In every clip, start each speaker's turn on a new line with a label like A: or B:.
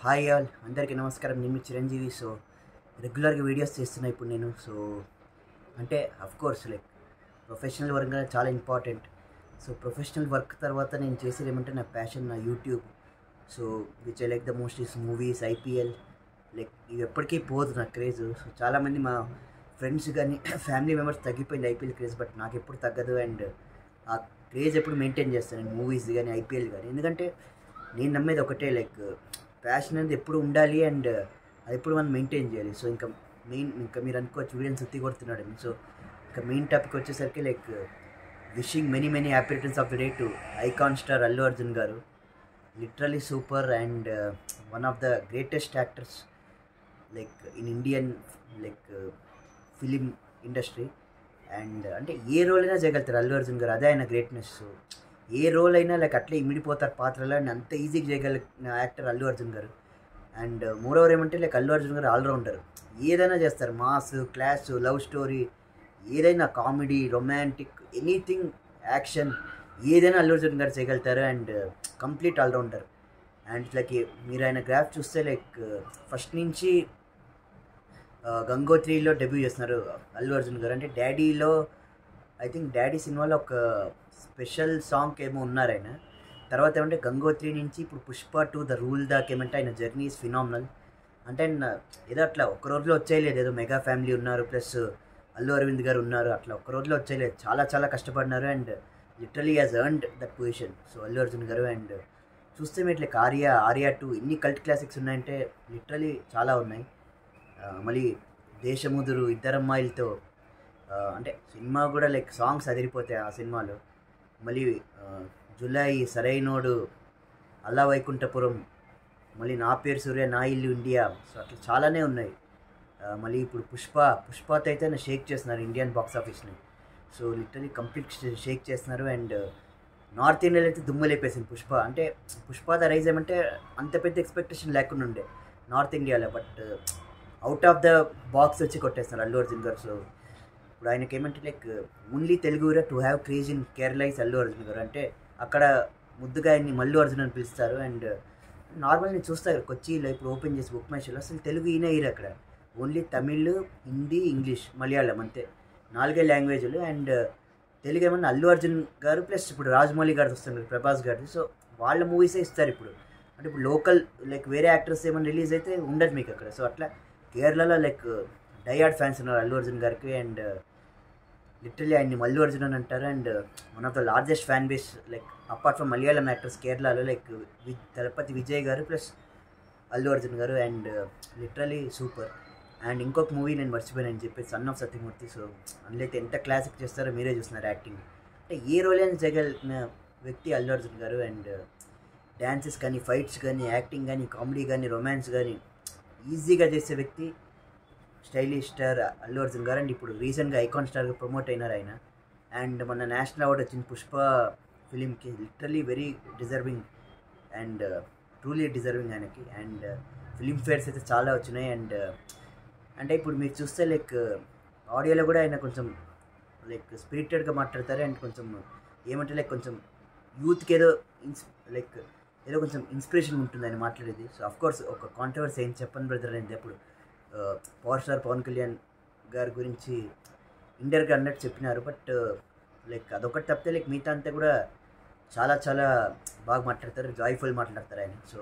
A: Hi all అందరికీ నమస్కారం. నేను మీ చిరంజీవి. సో రెగ్యులర్గా వీడియోస్ చేస్తున్నా ఇప్పుడు నేను. సో అంటే కోర్స్ ప్రొఫెషనల్ వర్క్ అనేది చాలా ఇంపార్టెంట్. సో ప్రొఫెషనల్ వర్క్ తర్వాత నేను చేసేది ఏమంటే నా ప్యాషన్, నా YouTube. So which I like the most is movies, IPL. ఇవి ఎప్పటికీ పోదు నా క్రేజ్. సో చాలామంది మా ఫ్రెండ్స్ కానీ ఫ్యామిలీ మెంబర్స్ తగ్గిపోయింది ఐపీఎల్ క్రేజ్, బట్ నాకు ఎప్పుడు తగ్గదు. అండ్ ఆ క్రేజ్ ఎప్పుడు మెయింటైన్ చేస్తాను నేను, మూవీస్ కానీ ఐపీఎల్ కానీ. ఎందుకంటే నేను నమ్మేది ఒకటే, ప్యాషన్ అనేది ఎప్పుడు ఉండాలి అండ్ అది ఎప్పుడు మనం మెయింటైన్ చేయాలి. సో ఇంకా మీరు అనుకోవచ్చు వీడియోని సుత్తి కొడుతున్నాడు. సో ఇంకా మెయిన్ టాపిక్ వచ్చేసరికి wishing many happy returns of the day to icon star Allu Arjun గారు. Literally super and one of the greatest actors in Indian film industry. And అంటే ఏ రోల్ అయినా చేయగలుగుతారు అల్లు అర్జున్ గారు, అదే ఆయన గ్రేట్నెస్. ఏ రోల్ అయినా అట్లే ఇమిడిపోతారు పాత్రలో, అండ్ అంత ఈజీగా చేయగలిగిన యాక్టర్ అల్లు అర్జున్ గారు. అండ్ మోరోవర్ ఏమంటే అల్లు అర్జున్ గారు ఆల్రౌండర్, ఏదైనా చేస్తారు. మాస్, క్లాస్, లవ్ స్టోరీ, ఏదైనా కామెడీ, రొమాంటిక్, ఎనీథింగ్, యాక్షన్, ఏదైనా అల్లు అర్జున్ గారు చేయగలుగుతారు. And complete allrounder. అండ్ మీరు ఆయన గ్రాఫ్ చూస్తే ఫస్ట్ నుంచి గంగోత్రిలో డెబ్యూ చేస్తున్నారు అల్లు అర్జున్ గారు. అంటే డాడీలో ఐ థింక్ డాడీ సినిమాలో ఒక స్పెషల్ సాంగ్ ఏమో ఉన్నారు ఆయన. తర్వాత ఏమంటే గంగోత్రి నుంచి ఇప్పుడు పుష్ప 2 ద రూల్ దాకా ఏమంటే ఆయన జర్నీ ఈజ్ ఫినామినల్. అంటే ఆయన ఏదో అట్లా ఒక్క రోజులో వచ్చేయలేదు. ఏదో మెగా ఫ్యామిలీ ఉన్నారు, ప్లస్ అల్లు అరవింద్ గారు ఉన్నారు, అట్లా ఒక్క రోజులో వచ్చేయలేదు. చాలా కష్టపడినారు and literally has earned that position. So Allu Arjun గారు. అండ్ చూస్తే మీరు ఆర్యా 2 ఎన్ని కల్ట్ క్లాసిక్స్ ఉన్నాయంటే లిటరలీ చాలా ఉన్నాయి. మళ్ళీ దేశముదురు, ఇద్దరమ్మాయిలతో, అంటే సినిమా కూడా సాంగ్స్ అదిరిపోతాయి ఆ సినిమాలో. మళ్ళీ జులై, సరైనోడు, అల్లా వైకుంఠపురం, మళ్ళీ నా పేరు సూర్య, నా ఇల్లు ఇండియా. సో అట్లా చాలానే ఉన్నాయి. మళ్ళీ ఇప్పుడు పుష్పతో అయితే షేక్ చేస్తున్నారు ఇండియన్ బాక్స్ ఆఫీస్ని. సో లిటరలీ కంప్లీట్ షేక్ చేస్తున్నారు. అండ్ నార్త్ ఇండియాలో అయితే దుమ్ములేపేసింది పుష్ప. అంటే పుష్ప ద రైజ్ ఏమంటే అంత పెద్ద ఎక్స్పెక్టేషన్ లేకుండా ఉండే నార్త్ ఇండియాలో, but out of the box వచ్చి కొట్టేస్తున్నారు అల్లు అర్జున్ గారు. సో ఇప్పుడు ఆయనకి ఏమంటే only Telugu to have craze in Kerala is Allu Arjun గారు. అంటే అక్కడ ముద్దుగా ఆయన్ని మల్లు అర్జున్ అని పిలుస్తారు. అండ్ నార్మల్ నేను చూస్తారు కొచ్చిలో ఇప్పుడు ఓపెన్ చేసి బుక్ మై షోలో అసలు తెలుగు ఈయన అక్కడ ఓన్లీ తమిళ్, హిందీ, ఇంగ్లీష్, మలయాళం, అంతే 4 లాంగ్వేజ్లు. అండ్ తెలుగు ఏమన్నా అల్లు అర్జున్ గారు ప్లస్ ఇప్పుడు రాజమౌళి గారు వస్తున్నారు, ప్రభాస్ గారిది. సో వాళ్ళ మూవీసే ఇస్తారు ఇప్పుడు. అంటే ఇప్పుడు లోకల్ వేరే యాక్టర్స్ ఏమైనా రిలీజ్ అయితే ఉండదు మీకు అక్కడ. సో అట్లా కేరళలో డైహార్డ్ ఫ్యాన్స్ ఉన్నారు అల్లు అర్జున్ గారికి. అండ్ లిటరలీ ఆయన్ని మల్లు అర్జున్ అని అంటారు. And one of the largest fan base apart from Malayalam actors కేరళలో తలపతి విజయ్ గారు ప్లస్ అల్లు అర్జున్ గారు. And literally super. అండ్ ఇంకొక మూవీ నేను మర్చిపోయానని చెప్పేసి సన్ ఆఫ్ సత్యమూర్తి. సో అందులో ఎంత క్లాసిక్ చేస్తారో మీరే చూస్తున్నారు యాక్టింగ్. అంటే ఏ రోల్ అయినా చేయగలిగిన వ్యక్తి అల్లు అర్జున్ గారు. అండ్ డ్యాన్సెస్ కానీ, ఫైట్స్ కానీ, యాక్టింగ్ కానీ, కామెడీ కానీ, రొమాన్స్ కానీ ఈజీగా చేసే వ్యక్తి స్టైలిష్ స్టార్ అల్లు అర్జున్ గారు. అండ్ ఇప్పుడు రీసెంట్గా ఐకాన్ స్టార్గా ప్రమోట్ అయినారు ఆయన. అండ్ మన నేషనల్ అవార్డు వచ్చింది పుష్ప ఫిలింకి. Literally very deserving and truly deserving ఆయనకి. అండ్ ఫిలిం ఫేర్స్ అయితే చాలా వచ్చినాయి. అండ్ అంటే ఇప్పుడు మీరు చూస్తే ఆడియోలో కూడా ఆయన కొంచెం స్పిరిటెడ్గా మాట్లాడతారు. అండ్ కొంచెం ఏమంటే కొంచెం యూత్కి ఏదో ఏదో కొంచెం ఇన్స్పిరేషన్ ఉంటుంది ఆయన మాట్లాడేది. సో అఫ్కోర్స్ ఒక కాంట్రవర్సీ ఏం చెప్పను బ్రదర్ అనేది అప్పుడు పవర్ స్టార్ పవన్ కళ్యాణ్ గారి గురించి ఇండైరెక్ట్గా అన్నట్టు చెప్పినారు. బట్ అదొకటి తప్పితే మిగతా అంతా కూడా చాలా బాగా మాట్లాడతారు, జాయ్ఫుల్ మాట్లాడతారు ఆయన. So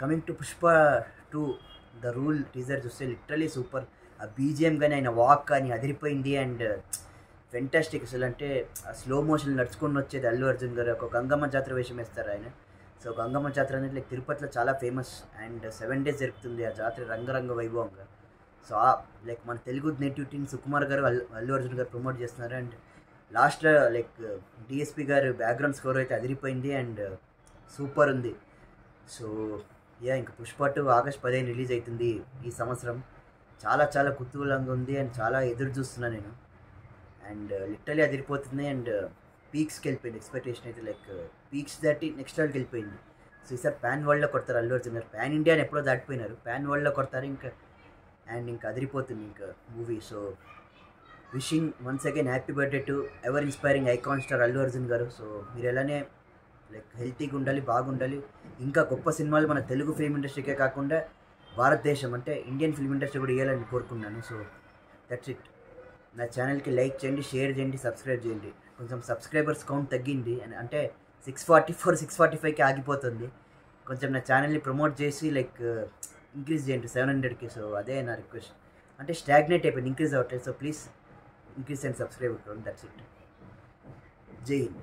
A: coming to Pushpa 2 the rule teaser చూస్తే లిటరలీ సూపర్. ఆ బీజిఎం కానీ, ఆయన వాక్ కానీ అదిరిపోయింది. అండ్ ఫెంటాస్టిక్ అసలు. అంటే ఆ స్లో మోషన్ నడుచుకొని వచ్చేది అల్లు అర్జున్ గారు. ఒక గంగమ్మ జాతర వేషం వేస్తారు ఆయన. సో గంగమ్మ జాతర అనేది తిరుపతిలో చాలా ఫేమస్. అండ్ 7 days జరుగుతుంది ఆ జాతర రంగరంగ వైభవంగా. సో మన తెలుగు నేటివ్ టీమ్ సుకుమార్ గారు, అల్లు అర్జున్ గారు ప్రమోట్ చేస్తున్నారు. అండ్ లాస్ట్లో డిఎస్పి గారు బ్యాక్గ్రౌండ్ స్కోర్ అయితే అదిరిపోయింది అండ్ సూపర్ ఉంది. సో ఇంకా పుష్ప 2 ఆగస్ట్ 15 రిలీజ్ అవుతుంది ఈ సంవత్సరం. చాలా కుతూహలంగా ఉంది అండ్ చాలా ఎదురు చూస్తున్నాను నేను. అండ్ లిటరలీ అదిరిపోతుంది. అండ్ పీక్స్కి వెళ్ళిపోయింది ఎక్స్పెక్టేషన్ అయితే పీక్స్ దాటి నెక్స్ట్ లెవెల్కి వెళ్ళిపోయింది. సో ఈసారి పాన్ వరల్డ్లో కొడతారు అల్లు అర్జున్ గారు. పాన్ ఇండియాని ఎప్పుడో దాటిపోయినారు, పాన్ వరల్డ్లో కొడతారు ఇంకా అదిరిపోతుంది ఇంకా movie. So wishing once again happy birthday to ever inspiring icon star Allu Arjun గారు. సో మీరు ఎలానే లైక్ హెల్తీగా ఉండాలి, బాగుండాలి. ఇంకా గొప్ప సినిమాలు మన తెలుగు ఫిల్మ్ ఇండస్ట్రీకే కాకుండా భారతదేశం అంటే ఇండియన్ ఫిల్మ్ ఇండస్ట్రీ కూడా ఇవ్వాలని కోరుకున్నాను. So that's it. నా ఛానల్కి లైక్ చేయండి, షేర్ చేయండి, సబ్స్క్రైబ్ చేయండి. కొంచెం సబ్స్క్రైబర్స్ కౌంట్ తగ్గింది అంటే 644 645కి ఆగిపోతుంది. కొంచెం నా ఛానల్ని ప్రమోట్ చేసి లైక్ ఇంక్రీజ్ చేయండి 700కి. సో అదే నా రిక్వెస్ట్. అంటే స్టాగ్నేట్ అయిపోయింది, ఇంక్రీజ్ అవ్వట్లేదు. So please increase and subscribe. That's it. జై హింద్.